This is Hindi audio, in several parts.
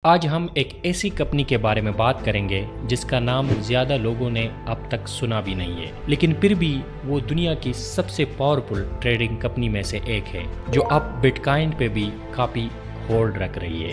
आज हम एक ऐसी कंपनी के बारे में बात करेंगे जिसका नाम ज़्यादा लोगों ने अब तक सुना भी नहीं है, लेकिन फिर भी वो दुनिया की सबसे पावरफुल ट्रेडिंग कंपनी में से एक है जो अब बिटकॉइन पे भी काफ़ी होल्ड रख रही है।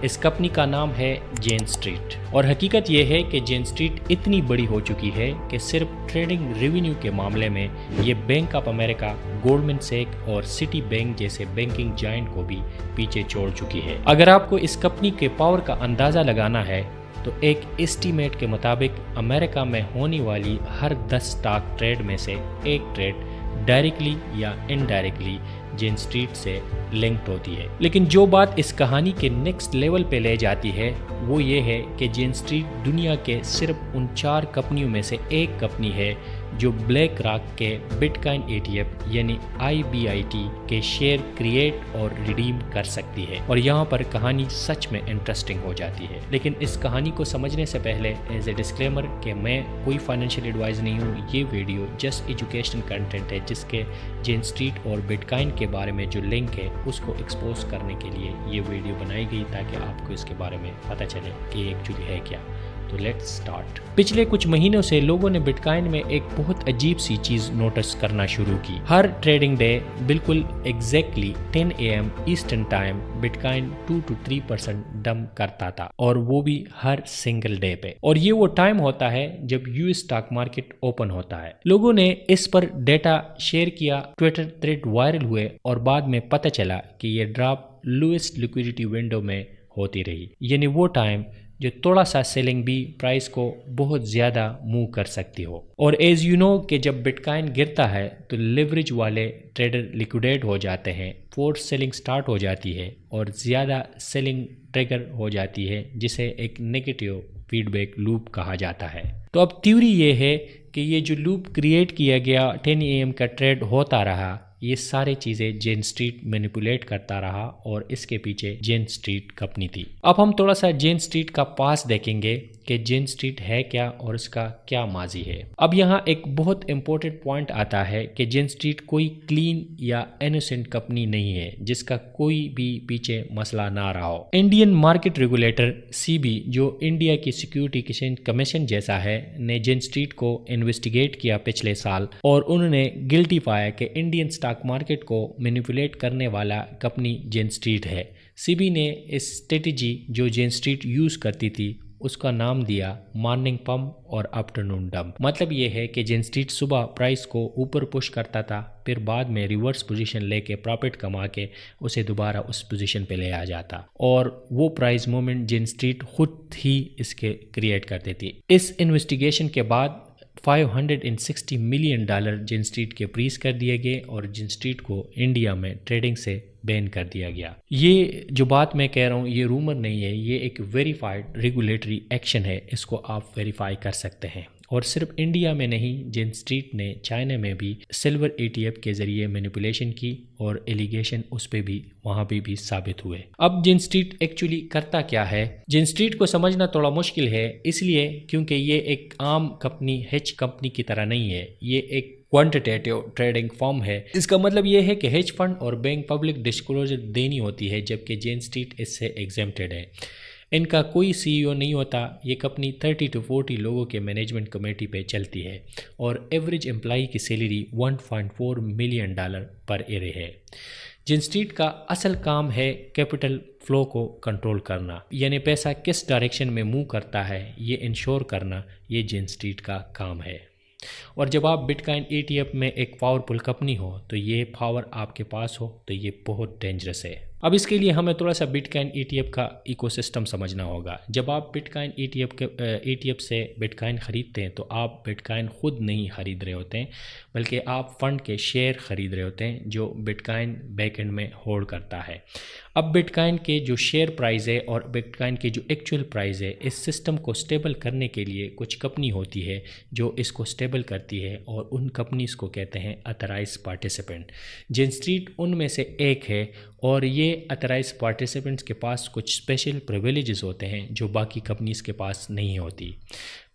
इस कंपनी का नाम है जेन स्ट्रीट और हकीकत ये है कि जेन स्ट्रीट इतनी बड़ी हो चुकी है कि सिर्फ ट्रेडिंग रेवेन्यू के मामले में ये बैंक ऑफ अमेरिका, गोल्डमैन सैक्स और सिटी बैंक जैसे बैंकिंग जायंट को भी पीछे छोड़ चुकी है। अगर आपको इस कंपनी के पावर का अंदाज़ा लगाना है तो एक एस्टीमेट के मुताबिक अमेरिका में होने वाली हर 10 स्टॉक ट्रेड में से एक ट्रेड डायरेक्टली या इनडायरेक्टली जेन स्ट्रीट से लिंक्ड होती है। लेकिन जो बात इस कहानी के नेक्स्ट लेवल पे ले जाती है वो ये है कि जेन स्ट्रीट दुनिया के सिर्फ उन 4 कंपनियों में से एक कंपनी है जो ब्लैक रॉक के बिटकॉइन ETF यानी IBIT के शेयर क्रिएट और रिडीम कर सकती है। और यहाँ पर कहानी सच में इंटरेस्टिंग हो जाती है। लेकिन इस कहानी को समझने से पहले एज ए डिस्क्लेमर कि मैं कोई फाइनेंशियल एडवाइस नहीं हूँ, ये वीडियो जस्ट एजुकेशनल कंटेंट है जिसके जेन स्ट्रीट और बिटकॉइन के बारे में जो लिंक है उसको एक्सपोज करने के लिए ये वीडियो बनाई गई ताकि आपको इसके बारे में पता चले कि एक्चुअली है क्या। तो लेट्स स्टार्ट। पिछले कुछ महीनों से लोगों ने बिटकॉइन में एक बहुत अजीब सी चीज नोटिस करना शुरू की। हर ट्रेडिंग डे बिल्कुल exactly 10 AM eastern time bitcoin 2 to 3% dump करता था और वो भी हर सिंगल डे पे। और ये वो टाइम होता है जब US स्टॉक मार्केट ओपन होता है। लोगों ने इस पर डेटा शेयर किया, ट्विटर थ्रेड वायरल हुए और बाद में पता चला कि ये ड्रॉप लोएस्ट लिक्विडिटी विंडो में होती रही, यानी वो टाइम जो थोड़ा सा सेलिंग भी प्राइस को बहुत ज़्यादा मूव कर सकती हो। और एज यू नो कि जब बिटकॉइन गिरता है तो लेवरेज वाले ट्रेडर लिक्विडेट हो जाते हैं, फोर्स सेलिंग स्टार्ट हो जाती है और ज़्यादा सेलिंग ट्रिगर हो जाती है जिसे एक नेगेटिव फीडबैक लूप कहा जाता है। तो अब थ्योरी ये है कि ये जो लूप क्रिएट किया गया 10 AM का ट्रेड होता रहा, ये सारी चीज़ें जेन स्ट्रीट मैनिपुलेट करता रहा और इसके पीछे जेन स्ट्रीट कंपनी थी। अब हम थोड़ा सा जेन स्ट्रीट का पास देखेंगे कि जेन स्ट्रीट है क्या और इसका क्या माजी है। अब यहाँ एक बहुत इंपॉर्टेंट पॉइंट आता है कि जेन स्ट्रीट कोई क्लीन या इनोसेंट कंपनी नहीं है जिसका कोई भी पीछे मसला ना रहा हो। इंडियन मार्केट रेगुलेटर CB जो इंडिया की सिक्योरिटी एक्सचेंज कमीशन जैसा है ने जेन स्ट्रीट को इन्वेस्टिगेट किया पिछले साल और उन्होंने गिल्टी पाया कि इंडियन स्टॉक मार्केट को मैनिपुलेट करने वाला कंपनी जेन स्ट्रीट है। CB ने इस स्ट्रेटेजी जो जेन स्ट्रीट यूज़ करती थी उसका नाम दिया मॉर्निंग पम्प और आफ्टरनून डंप। मतलब ये है कि जेन स्ट्रीट सुबह प्राइस को ऊपर पुश करता था, फिर बाद में रिवर्स पोजीशन लेके प्रॉफिट कमा के उसे दोबारा उस पोजीशन पे ले आ जाता और वो प्राइस मूवमेंट जेन स्ट्रीट खुद ही इसके क्रिएट करती थी। इस इन्वेस्टिगेशन के बाद $560 मिलियन जेन स्ट्रीट के फ्रीज कर दिए गए और जेन स्ट्रीट को इंडिया में ट्रेडिंग से बैन कर दिया गया। ये जो बात मैं कह रहा हूँ ये रूमर नहीं है, ये एक वेरीफाइड रेगुलेटरी एक्शन है, इसको आप वेरीफाई कर सकते हैं। और सिर्फ इंडिया में नहीं, जेन स्ट्रीट ने चाइना में भी सिल्वर ETF के जरिए मैनिपुलेशन की और एलिगेशन उस पे भी वहाँ पे भी साबित हुए। अब जेन स्ट्रीट एक्चुअली करता क्या है? जेन स्ट्रीट को समझना थोड़ा मुश्किल है इसलिए क्योंकि ये एक आम कंपनी हेज कंपनी की तरह नहीं है, ये एक क्वांटिटेटिव ट्रेडिंग फर्म है। इसका मतलब ये है कि हेज फंड और बैंक पब्लिक डिस्क्लोजर देनी होती है जबकि जेन स्ट्रीट इससे एग्जेम्प्टेड है। इनका कोई CEO नहीं होता, ये कंपनी 30 to 40 लोगों के मैनेजमेंट कमेटी पे चलती है और एवरेज एम्प्लॉई की सैलरी $1.4 मिलियन पर ईयर है। जेन स्ट्रीट का असल काम है कैपिटल फ्लो को कंट्रोल करना, यानी पैसा किस डायरेक्शन में मूव करता है ये इंश्योर करना, ये जेन स्ट्रीट का काम है। और जब आप बिटकॉइन ETF में एक पावरफुल कंपनी हो तो ये पावर आपके पास हो तो ये बहुत डेंजरस है। अब इसके लिए हमें थोड़ा सा बिटकॉइन ETF का इकोसिस्टम समझना होगा। जब आप बिटकॉइन ETF से बिटकॉइन ख़रीदते हैं तो आप बिटकॉइन खुद नहीं ख़रीद रहे होते हैं बल्कि आप फंड के शेयर ख़रीद रहे होते हैं जो बिटकॉइन बैकएंड में होल्ड करता है। अब बिटकॉइन के जो शेयर प्राइस है और बिटकॉइन की जो एक्चुअल प्राइस है, इस सिस्टम को स्टेबल करने के लिए कुछ कंपनी होती है जो इसको स्टेबल करती है और उन कंपनीज को कहते हैं अथराइज पार्टिसिपेंट। जेन स्ट्रीट उनमें से एक है और ये ये अथराइज पार्टिसिपेंट्स के पास कुछ स्पेशल प्रिविलेजेस होते हैं जो बाकी कंपनीज के पास नहीं होती।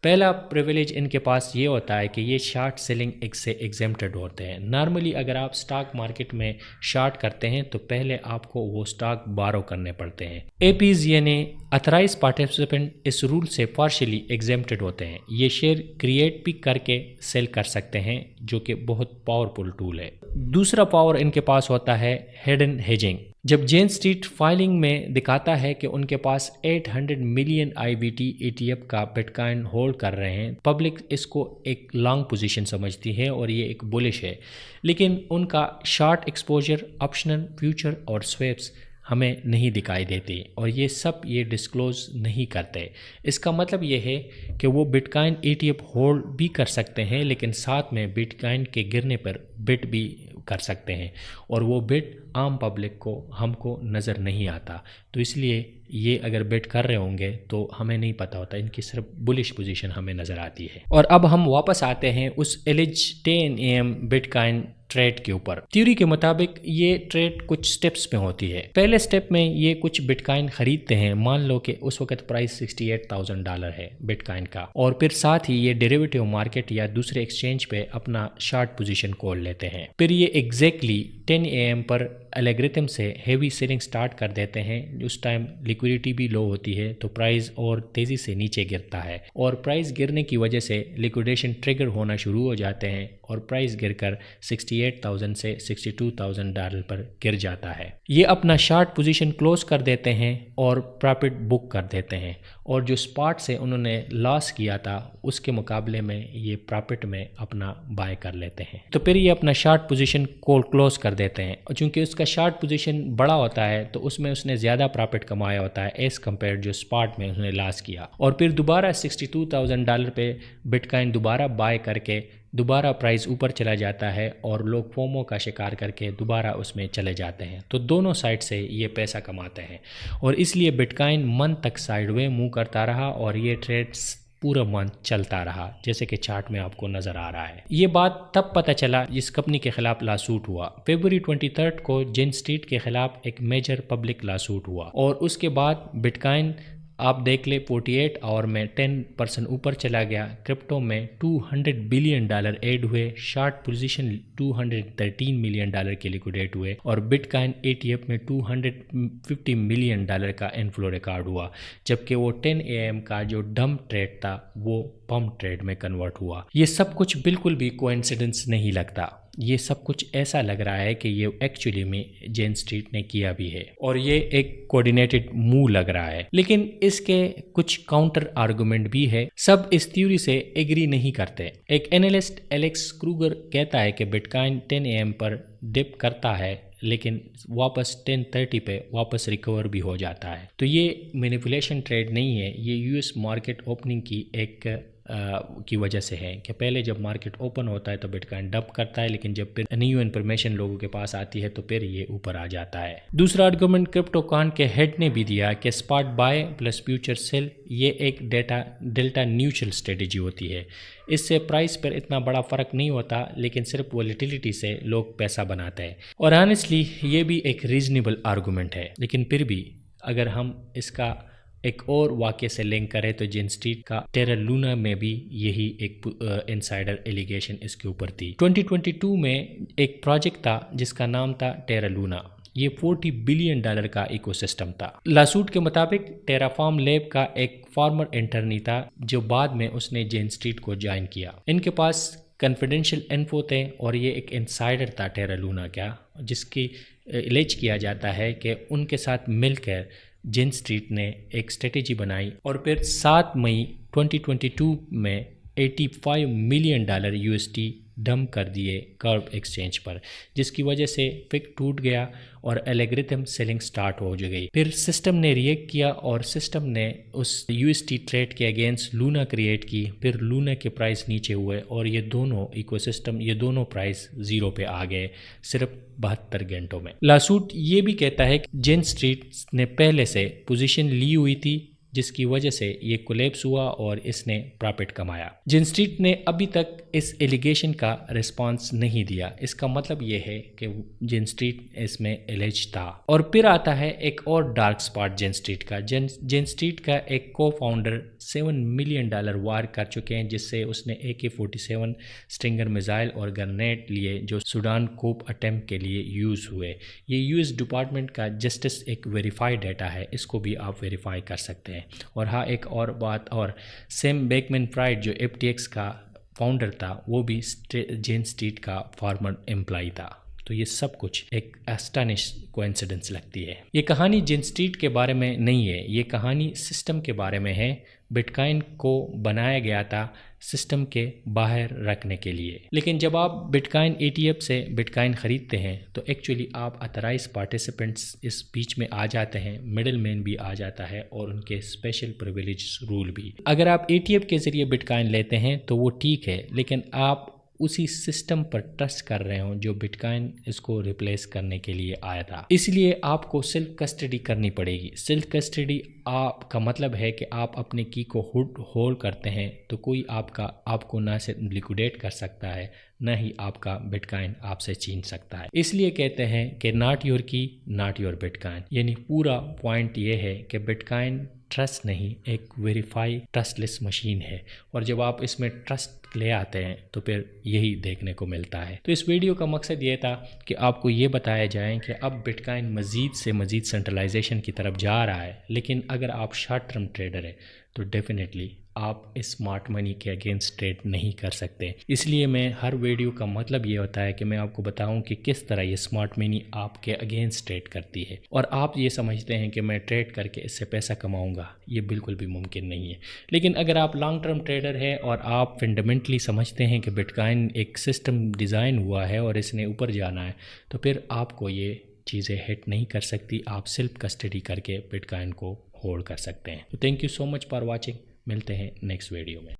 पहला प्रिविलेज इनके पास ये होता है कि ये शॉर्ट सेलिंग से एग्जेम्प्टेड होते हैं। नॉर्मली अगर आप स्टॉक मार्केट में शॉर्ट करते हैं तो पहले आपको वो स्टॉक बारो करने पड़ते हैं। एपीज यानी अथराइज पार्टिसिपेंट इस रूल से पार्शियली एग्जेम्प्टेड होते हैं। ये शेयर क्रिएट भी करके सेल कर सकते हैं, जो कि बहुत पावरफुल टूल है। दूसरा पावर इनके पास होता है हिडन हेजिंग। जब जेन स्ट्रीट फाइलिंग में दिखाता है कि उनके पास 800 मिलियन IVT ETF का बिटकॉइन होल्ड कर रहे हैं, पब्लिक इसको एक लॉन्ग पोजीशन समझती है और ये एक बुलिश है, लेकिन उनका शॉर्ट एक्सपोजर, ऑप्शनल, फ्यूचर और स्वैप्स हमें नहीं दिखाई देती और ये सब ये डिस्क्लोज नहीं करते। इसका मतलब ये है कि वो बिटकॉइन ETF होल्ड भी कर सकते हैं, लेकिन साथ में बिटकॉइन के गिरने पर बिट भी कर सकते हैं और वो बिट आम पब्लिक को, हमको नज़र नहीं आता। तो इसलिए ये अगर बिट कर रहे होंगे तो हमें नहीं पता होता, इनकी सिर्फ बुलिश पोजीशन हमें नज़र आती है। और अब हम वापस आते हैं उस एलिज 10 AM बिटकॉइन ट्रेड के ऊपर। थ्योरी के मुताबिक ये ट्रेड कुछ स्टेप्स में होती है। पहले स्टेप में ये कुछ बिटकॉइन खरीदते हैं, मान लो कि उस वक्त प्राइस $68,000 है बिटकॉइन का, और फिर साथ ही ये डेरिवेटिव मार्केट या दूसरे एक्सचेंज पे अपना शॉर्ट पोजीशन खोल लेते हैं। फिर ये एग्जैक्टली 10 AM पर एल्गोरिथम से हेवी सेलिंग स्टार्ट कर देते हैं। उस टाइम लिक्विडिटी भी लो होती है तो प्राइस और तेज़ी से नीचे गिरता है और प्राइस गिरने की वजह से लिक्विडेशन ट्रिगर होना शुरू हो जाते हैं और प्राइस गिरकर 68,000 से $62,000 पर गिर जाता है। ये अपना शॉर्ट पोजीशन क्लोज कर देते हैं और प्रॉफिट बुक कर देते हैं और जो स्पॉट से उन्होंने लॉस किया था उसके मुकाबले में ये प्रॉफिट में अपना बाय कर लेते हैं। तो फिर ये अपना शॉर्ट पोजीशन को क्लोज कर देते हैं और चूंकि उसका शॉर्ट पोजीशन बड़ा होता है तो उसमें उसने ज़्यादा प्रॉफिट कमाया होता है एज़ कम्पेयर जो स्पॉट में उसने लॉस किया, और फिर दोबारा $62,000 पे बिटकॉइन दोबारा बाय करके दोबारा प्राइस ऊपर चला जाता है और लोग फोमो का शिकार करके दोबारा उसमें चले जाते हैं। तो दोनों साइड से ये पैसा कमाते हैं और इसलिए बिटकॉइन मंथ तक साइडवे मूव करता रहा और ये ट्रेड पूरा मंथ चलता रहा, जैसे कि चार्ट में आपको नज़र आ रहा है। ये बात तब पता चला जिस कंपनी के खिलाफ लॉसूट हुआ। फरवरी 23 को जेन स्ट्रीट के खिलाफ एक मेजर पब्लिक लॉसूट हुआ और उसके बाद बिटकॉइन आप देख ले 48 आवर में 10% ऊपर चला गया। क्रिप्टो में $200 बिलियन ऐड हुए, शॉर्ट पोजीशन $213 मिलियन के लिक्विडेट हुए और बिटकॉइन ETF में $250 मिलियन का इनफ्लो रिकॉर्ड हुआ, जबकि वो 10 AM का जो डंप ट्रेड था वो पम्प ट्रेड में कन्वर्ट हुआ। ये सब कुछ बिल्कुल भी कोइंसिडेंस नहीं लगता, ये सब कुछ ऐसा लग रहा है कि ये एक्चुअली में जेन स्ट्रीट ने किया भी है और ये एक कोऑर्डिनेटेड मूव लग रहा है। लेकिन इसके कुछ काउंटर आर्गुमेंट भी है, सब इस थ्योरी से एग्री नहीं करते। एक एनालिस्ट एलेक्स क्रूगर कहता है कि बिटकॉइन 10 AM पर डिप करता है लेकिन वापस 10:30 पे वापस रिकवर भी हो जाता है। तो ये मैनिपुलेशन ट्रेड नहीं है, ये US मार्केट ओपनिंग की एक की वजह से है कि पहले जब मार्केट ओपन होता है तो बिटकॉइन डंप करता है, लेकिन जब फिर न्यू इन्फॉर्मेशन लोगों के पास आती है तो फिर ये ऊपर आ जाता है। दूसरा आर्गुमेंट क्रिप्टोकॉन के हेड ने भी दिया कि spot buy plus future sale ये एक डेल्टा न्यूट्रल स्ट्रेटेजी होती है। इससे प्राइस पर इतना बड़ा फ़र्क नहीं होता, लेकिन सिर्फ वॉलेटिलिटी से लोग पैसा बनाते हैं और ऑनेस्टली ये भी एक रीजनेबल आर्गुमेंट है। लेकिन फिर भी अगर हम इसका एक और वाक़े से लिंक करें तो जेन स्ट्रीट का टेरा लूना में भी यही एक इनसाइडर एलिगेशन इसके ऊपर थी। 2022 में एक प्रोजेक्ट था जिसका नाम था टेरा लूना। ये $40 बिलियन का इकोसिस्टम था। लासूट के मुताबिक टेराफॉर्म लैब का एक फॉर्मर इंटर्नी था जो बाद में उसने जेन स्ट्रीट को ज्वाइन किया। इनके पास कॉन्फिडेंशियल इन्फो थे और ये एक इनसाइडर था टेरा लूना का, जिसकी एलिज किया जाता है कि उनके साथ मिलकर जेन स्ट्रीट ने एक स्ट्रेटेजी बनाई और फिर 7 मई 2022 में $85 मिलियन USD डंप कर दिए कर्व एक्सचेंज पर, जिसकी वजह से पिक टूट गया और एल्गोरिथम सेलिंग स्टार्ट हो गई। फिर सिस्टम ने रिएक्ट किया और सिस्टम ने उस USD ट्रेड के अगेंस्ट लूना क्रिएट की। फिर लूना के प्राइस नीचे हुए और ये दोनों इकोसिस्टम, ये दोनों प्राइस जीरो पे आ गए सिर्फ 72 घंटों में। लासूट ये भी कहता है कि जेन स्ट्रीट ने पहले से पोजीशन ली हुई थी जिसकी वजह से ये कोलैप्स हुआ और इसने प्रॉफिट कमाया। जिन स्ट्रीट ने अभी तक इस एलिगेशन का रिस्पांस नहीं दिया। इसका मतलब ये है कि जिन स्ट्रीट इसमें एलिज था। और फिर आता है एक और डार्क स्पॉट जिन स्ट्रीट का। जिन स्ट्रीट का एक को फाउंडर $7 मिलियन वार कर चुके हैं, जिससे उसने AK-47 स्ट्रिंगर मिसाइल और ग्रेनेड लिए जो सूडान कूप अटेम्प्ट के लिए यूज़ हुए। ये यूएस डिपार्टमेंट का जस्टिस एक वेरीफाइड डाटा है, इसको भी आप वेरीफाई कर सकते हैं। और हाँ, एक और बात, और सैम बैंकमैन-फ्राइड जो FTX का फाउंडर था वो भी जेन स्ट्रीट का फॉर्मर एम्प्लॉय था। तो ये सब कुछ एक एस्टनिश कोइंसिडेंस लगती है। ये कहानी जिन स्ट्रीट के बारे में नहीं है, ये कहानी सिस्टम के बारे में है। बिटकॉइन को बनाया गया था सिस्टम के बाहर रखने के लिए। लेकिन जब आप बिटकॉइन ETF से बिटकॉइन ख़रीदते हैं तो एक्चुअली आप अथराइज पार्टिसिपेंट्स इस बीच में आ जाते हैं, मिडिल मैन भी आ जाता है और उनके स्पेशल प्रिविलेज रूल भी। अगर आप ETF के ज़रिए बिटकॉइन लेते हैं तो वो ठीक है, लेकिन आप उसी सिस्टम पर ट्रस्ट कर रहे हो जो बिटकॉइन इसको रिप्लेस करने के लिए आया था। इसलिए आपको सेल्फ कस्टडी करनी पड़ेगी। सेल्फ कस्टडी आपका मतलब है कि आप अपने की को होल्ड करते हैं तो कोई आपको ना से लिक्विडेट कर सकता है, ना ही आपका बिटकॉइन आपसे छीन सकता है। इसलिए कहते हैं कि नॉट योर की नॉट योर बिटकॉइन। यानी पूरा पॉइंट ये है कि बिटकॉइन ट्रस्ट नहीं, एक वेरीफाई ट्रस्टलेस मशीन है। और जब आप इसमें ट्रस्ट ले आते हैं तो फिर यही देखने को मिलता है। तो इस वीडियो का मकसद ये था कि आपको ये बताया जाए कि अब बिटकॉइन मज़ीद से मज़ीद सेंट्रलाइजेशन की तरफ जा रहा है। लेकिन अगर आप शॉर्ट टर्म ट्रेडर है तो डेफिनेटली आप स्मार्ट मनी के अगेंस्ट ट्रेड नहीं कर सकते। इसलिए मैं हर वीडियो का मतलब ये होता है कि मैं आपको बताऊं कि किस तरह ये स्मार्ट मनी आपके अगेंस्ट ट्रेड करती है। और आप ये समझते हैं कि मैं ट्रेड करके इससे पैसा कमाऊंगा, ये बिल्कुल भी मुमकिन नहीं है। लेकिन अगर आप लॉन्ग टर्म ट्रेडर है और आप फंडामेंटली समझते हैं कि बिटकॉइन एक सिस्टम डिज़ाइन हुआ है और इसने ऊपर जाना है, तो फिर आपको ये चीज़ें हिट नहीं कर सकती। आप सेल्फ कस्टडी करके बिटकॉइन को होल्ड कर सकते हैं। तो thank you so much for watching. मिलते हैं नेक्स्ट वीडियो में।